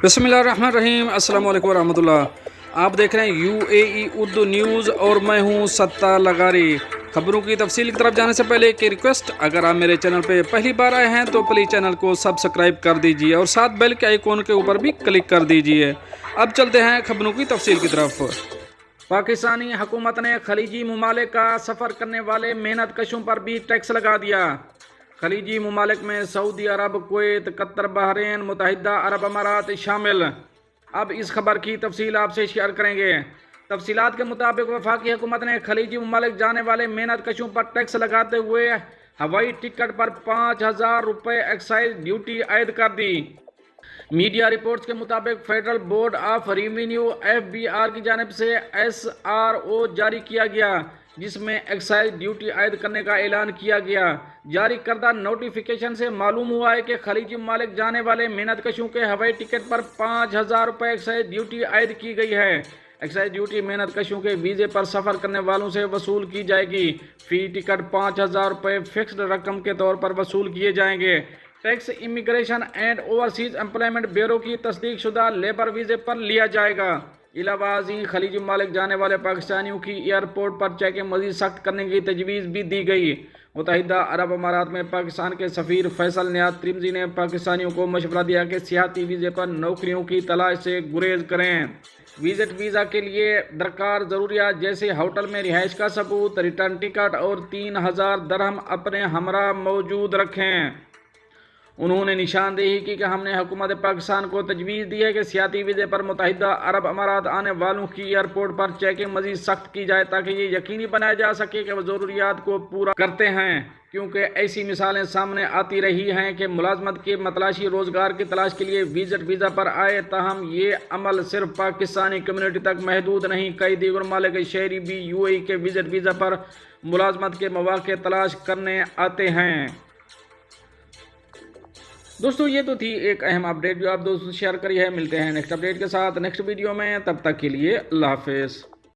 बिस्मिल्लाहिर्रहमानिर्रहीम। अस्सलाम वालेकुम रहमतुल्लाह। आप देख रहे हैं UAE उर्दू न्यूज़ और मैं हूं सत्ता लगारी। खबरों की तफसील की तरफ जाने से पहले एक रिक्वेस्ट, अगर आप मेरे चैनल पे पहली बार आए हैं तो प्लीज़ चैनल को सब्सक्राइब कर दीजिए और साथ बेल के आइकॉन के ऊपर भी क्लिक कर दीजिए। अब चलते हैं खबरों की तफसील की तरफ। पाकिस्तानी हुकूमत ने खलीजी ममालिक का सफ़र करने वाले मेहनत कशों पर भी टैक्स लगा दिया। खलीजी ममालिक में सऊदी अरब, कुवैत, कतर, बहरीन, मुत्तहिदा अरब अमारात शामिल। अब इस खबर की तफसील आपसे शेयर करेंगे। तफसीलात के मुताबिक वफाकी हुकूमत ने खलीजी ममालिक जाने वाले मेहनत कशों पर टैक्स लगाते हुए हवाई टिकट पर 5,000 रुपये एक्साइज ड्यूटी आयद कर दी। मीडिया रिपोर्ट्स के मुताबिक federal board of revenue FBR की जानिब से SRO जारी किया गया, जिसमें एक्साइज ड्यूटी आयद करने का ऐलान किया गया। जारी करदा नोटिफिकेशन से मालूम हुआ है कि खलीजी ममालिक जाने वाले मेहनत कशों के हवाई टिकट पर 5,000 रुपये एक्साइज ड्यूटी आयद की गई है। एक्साइज ड्यूटी मेहनत कशों के वीज़े पर सफ़र करने वालों से वसूल की जाएगी। फ़ी टिकट 5,000 रुपये फिक्स्ड रकम के तौर पर वसूल किए जाएंगे। Tax immigration and overseas employment bureau की तस्दीक शुदा लेबर वीज़े पर लिया जाएगा। इलावाज़ी खलीजी ममालिक जाने वाले पाकिस्तानियों की एयरपोर्ट पर चेकिंग मज़ीद सख्त करने की तजवीज़ भी दी गई। मुत्तहिदा अरब अमारात में पाकिस्तान के सफ़ीर फैसल नियाज़ त्रिमज़ी ने पाकिस्तानियों को मशवरा दिया कि सियाती वीज़े पर नौकरियों की तलाश से गुरेज करें। विजिट वीज़ा के लिए दरकार ज़रूरियात जैसे होटल में रिहाइश का सबूत, रिटर्न टिकट और 3,000 दरहम अपने हमरा मौजूद रखें। उन्होंने निशानदेही की कि हमने हुकूमत पाकिस्तान को तजवीज़ दी है कि सियाती वीज़े पर मुत्तहिदा अरब अमारात आने वालों की एयरपोर्ट पर चेकिंग मज़ीद सख्त की जाए, ताकि ये यकीनी बनाया जा सके कि वो ज़रूरियात को पूरा करते हैं, क्योंकि ऐसी मिसालें सामने आती रही हैं कि मुलाजमत के मतलाशी रोज़गार की तलाश के लिए विजिट वीज़ा पर आए, ताहम ये अमल सिर्फ पाकिस्तानी कम्यूनिटी तक महदूद नहीं, कई दीगर ममालिक के शहरी भी UAE के विजिट वीज़ा पर मुलाजमत के मौक़े तलाश करने आते हैं। दोस्तों, ये तो थी एक अहम अपडेट जो आप दोस्तों शेयर करी है। मिलते हैं नेक्स्ट अपडेट के साथ नेक्स्ट वीडियो में, तब तक के लिए अल्लाह हाफ़िज़।